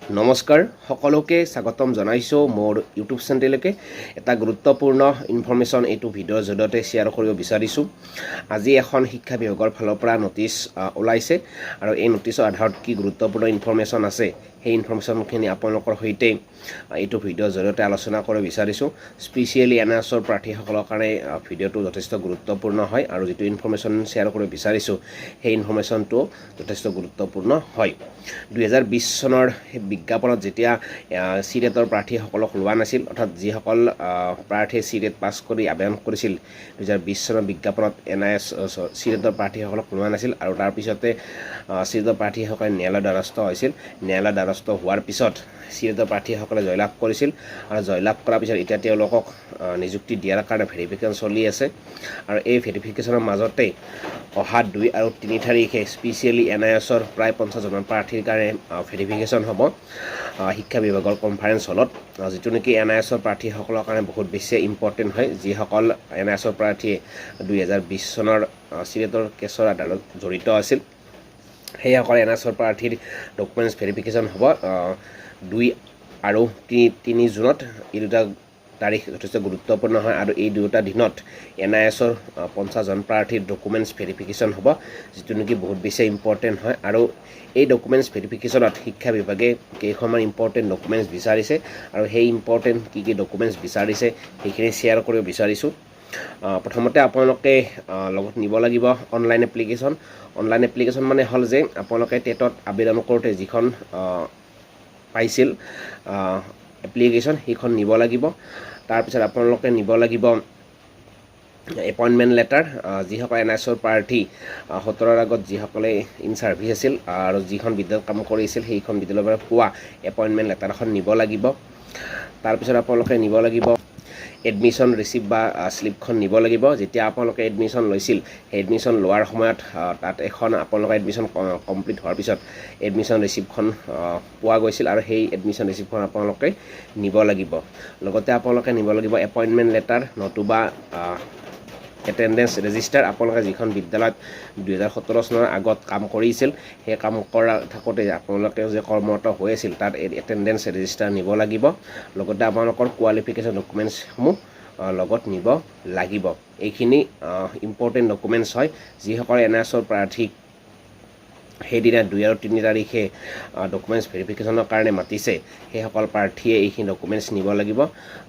নমস্কাৰ সকলোকে স্বাগতম জনাইছো মোৰ ইউটিউব চেনেললৈকে এটা গুৰুত্বপূৰ্ণ ইনফৰমেশ্যন এইটো ভিডিঅ'ৰ জৰিয়তে শ্বেয়াৰ কৰিব বিচাৰিছো আজি এখন শিক্ষা বিভাগৰ ফালৰ পৰা নটিচ ওলাইছে আৰু এই নটিচৰ আধাৰত কি গুৰুত্বপূৰ্ণ ইনফৰমেশ্যন আছে সেই ইনফৰমেশ্যনখিনি আপোনালোকৰ সৈতে এইটো ভিডিঅ'ৰ জৰিয়তে আলোচনা কৰিব বিচাৰিছো স্পেচিয়েলি এনএছৰ প্ৰাৰ্থীসকলৰ কাৰণে ভিডিঅ'টো যথেষ্ট গুৰুত্বপূৰ্ণ হয় আৰু যেটো ইনফৰমেশ্যন শ্বেয়াৰ কৰিব বিচাৰিছো সেই ইনফৰমেশ্যনটো যথেষ্ট গুৰুত্বপূৰ্ণ হয় 2020 চনৰ বিজ্ঞাপনত যেতিয়া সিৰেটৰ প্ৰাৰ্থীসকলক লোৱা নাছিল অৰ্থাৎ যিসকল প্ৰাৰ্থীয়ে সিৰেট পাছ কৰি আবেদন কৰিছিল 2020 চনৰ বিজ্ঞাপনত এনআইএছ সিৰেটৰ প্ৰাৰ্থীসকলক লোৱা নাছিল আৰু তাৰ পিছতে সিৰেটৰ প্ৰাৰ্থীসকলে ন্যায়ালয়ৰ দ্বাৰস্থ হৈছিল ন্যায়ালয়ৰ দ্বাৰস্থ হোৱাৰ পিছত সিৰেটৰ প্ৰাৰ্থীসকলে জয়লাভ কৰিছিল আৰু জয়লাভ কৰাৰ পিছত এতিয়া তেওঁলোকক নিযুক্তি দিয়াৰ কাৰণে ভেৰিফিকেশ্যন চলি আছে আৰু এই ভেৰিফিকেশ্যনৰ মাজতে অহা 2 আৰু 3 তাৰিখে স্পেচিয়েলি এনআইএছৰ প্ৰায় 50 জন প্ৰাৰ্থীৰ কাৰণে ভেৰিফিকেশ্যন হ'ব শিক্ষা বিভাগৰ কনফাৰেন্স হলত যেটো নেকি এনআইএছৰ প্ৰাৰ্থীসকলৰ কাৰণে বহুত বেছি ইম্পৰ্টেন্ট হয় যিসকল এনআইএছৰ প্ৰাৰ্থীয়ে 2020 চনৰ সিৰেটৰ কেছৰ আধাৰত জড়িত আছিল সেইসকল এনআইএছৰ প্ৰাৰ্থীৰ ডকুমেণ্টছ ভেৰিফিকেশ্যন হ'ব 2 আৰু 3 জুনত এই দুটা তাৰিখ যথেষ্ট গুৰুত্বপূৰ্ণ হয় আৰু এই দুটা দিনত এনআইএছৰ 50 জন প্ৰাৰ্থীৰ ডকুমেণ্টছ ভেৰিফিকেশ্যন হ'ব যেটো নেকি বহুত বেছি ইম্পৰ্টেন্ট হয় আৰু এই ডকুমেণ্টছ ভেৰিফিকেশ্যনত শিক্ষা বিভাগে কেইখনমান ইম্পৰ্টেন্ট ডকুমেণ্টছ বিচাৰিছে আৰু সেই ইম্পৰ্টেন্ট কি ডকুমেণ্টছ বিচাৰিছে সেইখিনি শ্বেয়াৰ কৰিব বিচাৰিছো প্ৰথমতে আপোনালোকে লগত নিব লাগিব অনলাইন এপ্লিকেশ্যন মানে হল যে আপোনালোকে টেটত আবেদন কৰোঁতে যিখন পাইছিল এপ্লিকেশ্যন সেইখন নিব লাগিব তাৰ পিছত আপোনালোকে নিব লাগিব এপইণ্টমেণ্ট লেটাৰ যিসকল এনআইএছৰ প্ৰাৰ্থী 17ৰ আগত যিসকলে ইন ছাৰ্ভিচ আছিল আৰু যিখন বিদ্যালয়ত কাম কৰিছিল সেইখন বিদ্যালয়ৰ পৰা পোৱা এপইণ্টমেণ্ট লেটাৰখন নিব লাগিব তাৰ পিছত আপোনালোকে নিব লাগিব এডমিশ্যন ৰিচিপ্ট বা স্লিপখন নিব লাগিব যেতিয়া আপোনালোকে এডমিশ্যন লৈছিল সেই এডমিশ্যন লোৱাৰ সময়ত তাত এখন আপোনালোকে এডমিশ্যন কমপ্লিট হোৱাৰ পিছত এডমিশ্যন ৰিচিপ্টখন পোৱা গৈছিল আৰু সেই এডমিশ্যন ৰিচিপ্টখন আপোনালোকে নিব লাগিব লগতে আপোনালোকে নিব লাগিব এপইণ্টমেণ্ট লেটাৰ নতুবা এটেণ্ডেন্স ৰেজিষ্টাৰ আপোনালোকে যিখন বিদ্যালয়ত 2017 চনৰ আগত কাম কৰিছিল সেই কাম কৰা থাকোঁতে আপোনালোকে যে কৰ্মৰত হৈ আছিল তাত এটেণ্ডেন্স ৰেজিষ্টাৰ নিব লাগিব লগতে আপোনালোকৰ কোৱালিফিকেশ্যন ডকুমেণ্টছসমূহ লগত নিব লাগিব এইখিনি ইম্পৰ্টেন্ট ডকুমেণ্টছ হয় যিসকল এনআইএছৰ প্ৰাৰ্থীক সেইদিনা 2 আৰু 3 তাৰিখে ডকুমেণ্টছ ভেৰিফিকেশ্যনৰ কাৰণে মাতিছে সেইসকল প্ৰাৰ্থীয়ে এইখিনি ডকুমেণ্টছ নিব লাগিব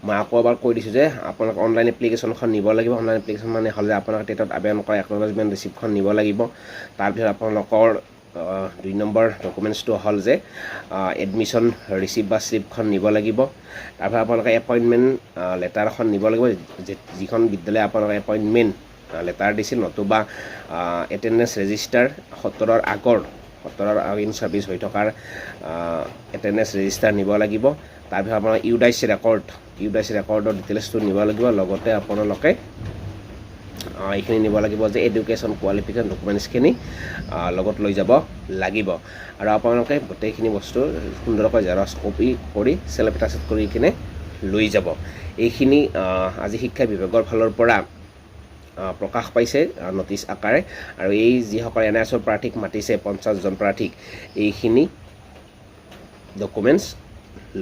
মই আকৌ এবাৰ কৈ দিছোঁ যে আপোনালোকে অনলাইন এপ্লিকেশ্যনখন নিব লাগিব অনলাইন এপ্লিকেশ্যন মানে হ'লে আপোনালোকে টেটত আবেদন কৰা একনলেজমেণ্ট ৰিচিপ্টখন নিব লাগিব তাৰপিছত আপোনালোকৰ 2 নম্বৰ ডকুমেণ্টছটো হ'ল যে এডমিশ্যন ৰিচিপ্ট বা স্লিপখন নিব লাগিব তাৰপিছত আপোনালোকে এপইণ্টমেণ্ট লেটাৰখন নিব লাগিব যিখন বিদ্যালয়ে আপোনালোকে এপইণ্টমেণ্ট লেটাৰ দিছিল নতুবা এটেণ্ডেন্স ৰেজিষ্টাৰ 17ৰ আগৰ ইন ছাৰ্ভিচ হৈ থকাৰ এটেণ্ডেন্স ৰেজিষ্টাৰ নিব লাগিব তাৰপিছত আপোনাৰ ইউডাইচ ৰেকৰ্ডৰ ডিটেইলছটো নিব লাগিব লগতে আপোনালোকে এইখিনি নিব লাগিব যে এডুকেশ্যন কোৱালিফিকেশ্যন ডকুমেণ্টছখিনি লগত লৈ যাব লাগিব আৰু আপোনালোকে গোটেইখিনি বস্তু সুন্দৰকৈ জেৰক্স কপি কৰি চেল্ফ এটাচেড কৰি কিনে লৈ যাব এইখিনি আজি শিক্ষা বিভাগৰ ফালৰ পৰা প্ৰকাশ পাইছে নটিচ আকাৰে আৰু এই যিসকল এনআইএছৰ প্ৰাৰ্থীক মাতিছে 50 জন প্ৰাৰ্থীক এইখিনি ডকুমেণ্টছ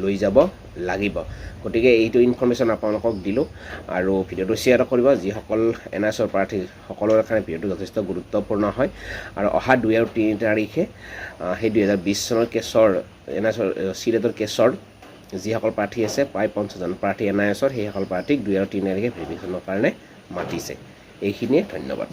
লৈ যাব লাগিব গতিকে এইটো ইনফৰমেশ্যন আপোনালোকক দিলোঁ আৰু ভিডিঅ'টো শ্বেয়াৰ কৰিব যিসকল এনআইএছৰ প্ৰাৰ্থী সকলোৰে কাৰণে ভিডিঅ'টো যথেষ্ট গুৰুত্বপূৰ্ণ হয় আৰু অহা 2 আৰু 3 তাৰিখে সেই 2020 চনৰ কেছৰ এনআইএছৰ সিৰেটৰ কেছৰ যিসকল প্ৰাৰ্থী আছে প্ৰায় 50 জন প্ৰাৰ্থী এনআইএছৰ সেইসকল প্ৰাৰ্থীক 2 আৰু 3 তাৰিখে ভেৰিফিকেশ্যনৰ কাৰণে মাতিছে এইখিনিয়ে ধন্যবাদ